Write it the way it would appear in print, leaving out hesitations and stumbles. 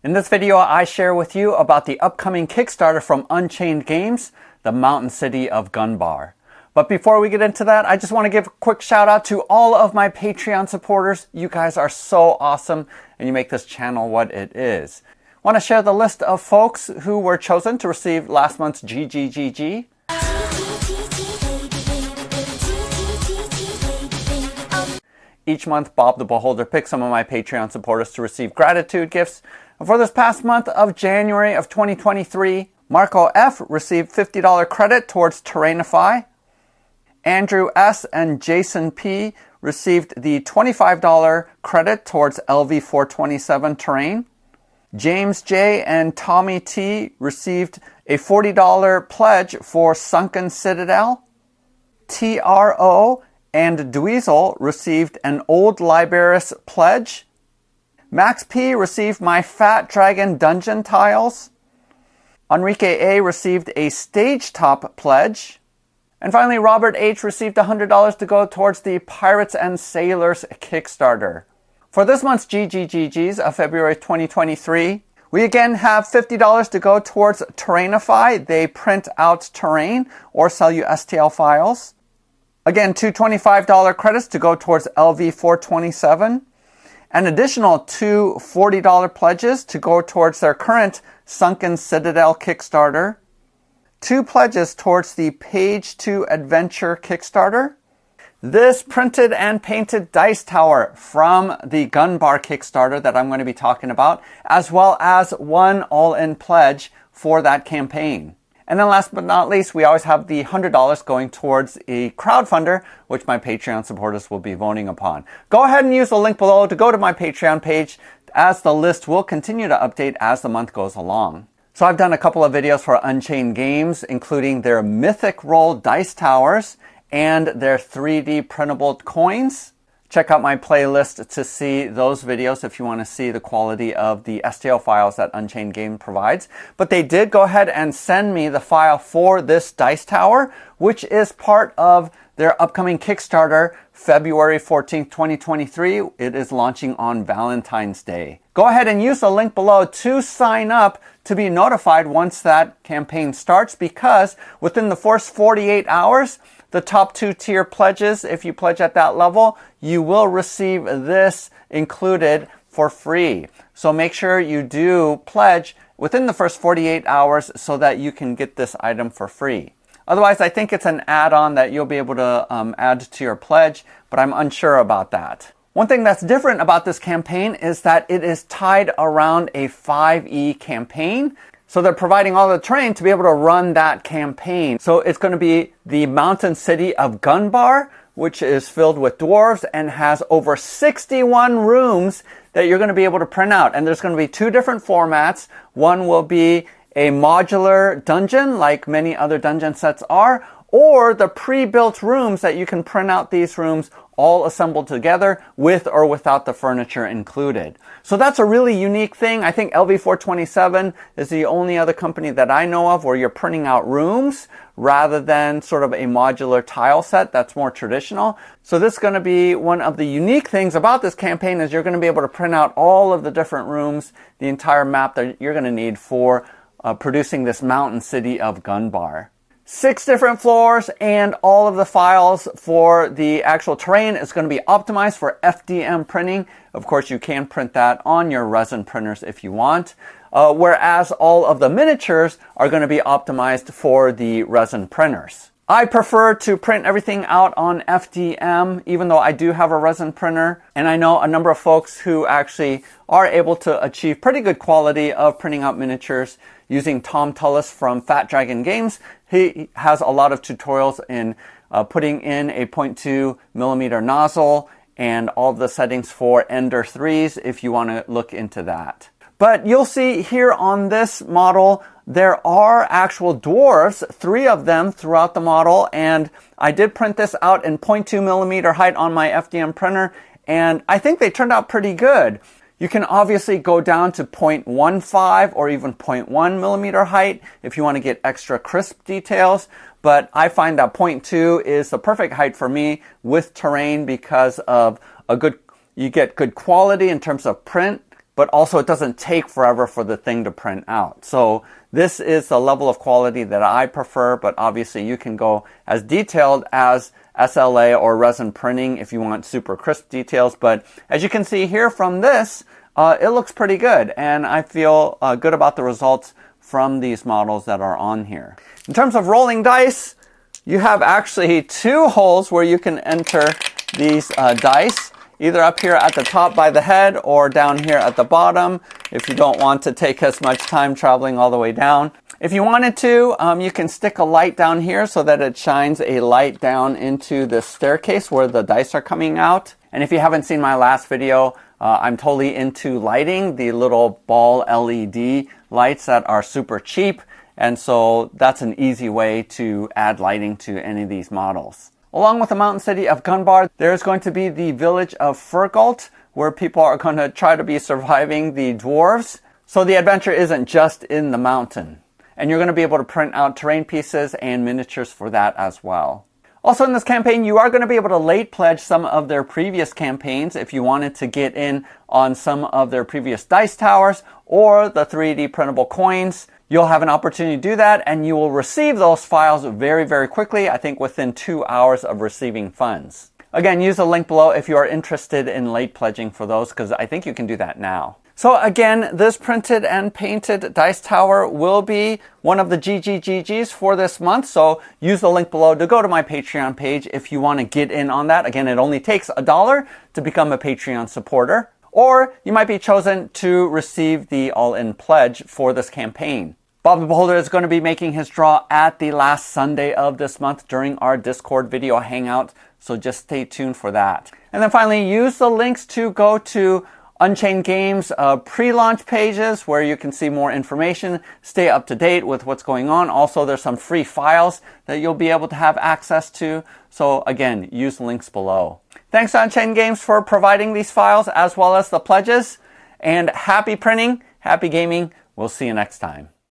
In this video, I share with you about the upcoming Kickstarter from Unchained Games, the Mountain City of Gundbar. But before we get into that, I just want to give a quick shout out to all of my Patreon supporters. You guys are so awesome and you make this channel what it is. I want to share the list of folks who were chosen to receive last month's GGGG. Each month, Bob the Beholder picks some of my Patreon supporters to receive gratitude gifts. And for this past month of January of 2023, Marco F. received $50 credit towards Terrainify. Andrew S. and Jason P. received the $25 credit towards LV427 Terrain. James J. and Tommy T. received a $40 pledge for Sunken Citadel. TRO and Dweezil received an Old Libraris pledge. Max P. received my Fat Dragon Dungeon tiles. Enrique A. received a Stage Top pledge. And finally, Robert H. received $100 to go towards the Pirates and Sailors Kickstarter. For this month's GGGGs of February 2023, we again have $50 to go towards Terrainify. They print out terrain or sell you STL files. Again, two $25 credits to go towards LV427. An additional two $40 pledges to go towards their current Sunken Citadel Kickstarter. Two pledges towards the Page 2 Adventure Kickstarter. This printed and painted dice tower from the Gundbar Kickstarter that I'm going to be talking about, as well as one all-in pledge for that campaign. And then last but not least, we always have the $100 going towards a crowdfunder, which my Patreon supporters will be voting upon. Go ahead and use the link below to go to my Patreon page, as the list will continue to update as the month goes along. So I've done a couple of videos for Unchained Games, including their Mythic Roll dice towers and their 3D printable coins. Check out my playlist to see those videos if you want to see the quality of the STL files that Unchained Game provides. But they did go ahead and send me the file for this dice tower, which is part of their upcoming Kickstarter, February 14th, 2023. It is launching on Valentine's Day. Go ahead and use the link below to sign up to be notified once that campaign starts, because within the first 48 hours, the top two tier pledges, if you pledge at that level, you will receive this included for free. So make sure you do pledge within the first 48 hours so that you can get this item for free. Otherwise, I think it's an add-on that you'll be able to add to your pledge, but I'm unsure about that. One thing that's different about this campaign is that it is tied around a 5e campaign. So they're providing all the terrain to be able to run that campaign. So it's going to be the Mountain City of Gundbar, which is filled with dwarves and has over 61 rooms that you're going to be able to print out. And there's going to be two different formats. One will be a modular dungeon, like many other dungeon sets are, or the pre-built rooms that you can print out these rooms all assembled together with or without the furniture included. So that's a really unique thing. I think LV427 is the only other company that I know of where you're printing out rooms rather than sort of a modular tile set that's more traditional. So this is going to be one of the unique things about this campaign, is you're going to be able to print out all of the different rooms, the entire map that you're going to need for producing this Mountain City of Gundbar. 6 different floors, and all of the files for the actual terrain is going to be optimized for FDM printing. Of course, you can print that on your resin printers if you want, whereas all of the miniatures are going to be optimized for the resin printers. I prefer to print everything out on FDM, even though I do have a resin printer. And I know a number of folks who actually are able to achieve pretty good quality of printing out miniatures using Tom Tullis from Fat Dragon Games. He has a lot of tutorials in putting in a 0.2 millimeter nozzle and all the settings for Ender 3s if you want to look into that. But you'll see here on this model, there are actual dwarves, 3 of them throughout the model, and I did print this out in 0.2 millimeter height on my FDM printer, and I think they turned out pretty good. You can obviously go down to 0.15 or even 0.1 millimeter height if you want to get extra crisp details, but I find that 0.2 is the perfect height for me with terrain because of you get good quality in terms of print but also it doesn't take forever for the thing to print out. So this is the level of quality that I prefer, but obviously you can go as detailed as SLA or resin printing if you want super crisp details. But as you can see here from this, it looks pretty good, and I feel good about the results from these models that are on here. In terms of rolling dice, you have actually 2 holes where you can enter these dice, either up here at the top by the head or down here at the bottom if you don't want to take as much time traveling all the way down. If you wanted to, you can stick a light down here so that it shines a light down into the staircase where the dice are coming out. And if you haven't seen my last video, I'm totally into lighting, the little ball LED lights that are super cheap. And so that's an easy way to add lighting to any of these models. Along with the mountain city of Gundbar, there's going to be the village of Fergult, where people are going to try to be surviving the dwarves. So the adventure isn't just in the mountain. And you're going to be able to print out terrain pieces and miniatures for that as well. Also in this campaign, you are going to be able to late pledge some of their previous campaigns if you wanted to get in on some of their previous dice towers or the 3D printable coins. You'll have an opportunity to do that, and you will receive those files very, very quickly, I think within 2 hours of receiving funds. Again, use the link below if you are interested in late pledging for those, because I think you can do that now. So again, this printed and painted dice tower will be one of the GGGGs for this month. So use the link below to go to my Patreon page if you want to get in on that. Again, it only takes $1 to become a Patreon supporter. Or you might be chosen to receive the all-in pledge for this campaign. Bob the Beholder is going to be making his draw at the last Sunday of this month during our Discord video hangout, so just stay tuned for that. And then finally, use the links to go to Unchained Games pre-launch pages where you can see more information, stay up to date with what's going on. Also, there's some free files that you'll be able to have access to. So again, use the links below. Thanks to Unchained Games for providing these files as well as the pledges. And happy printing, happy gaming. We'll see you next time.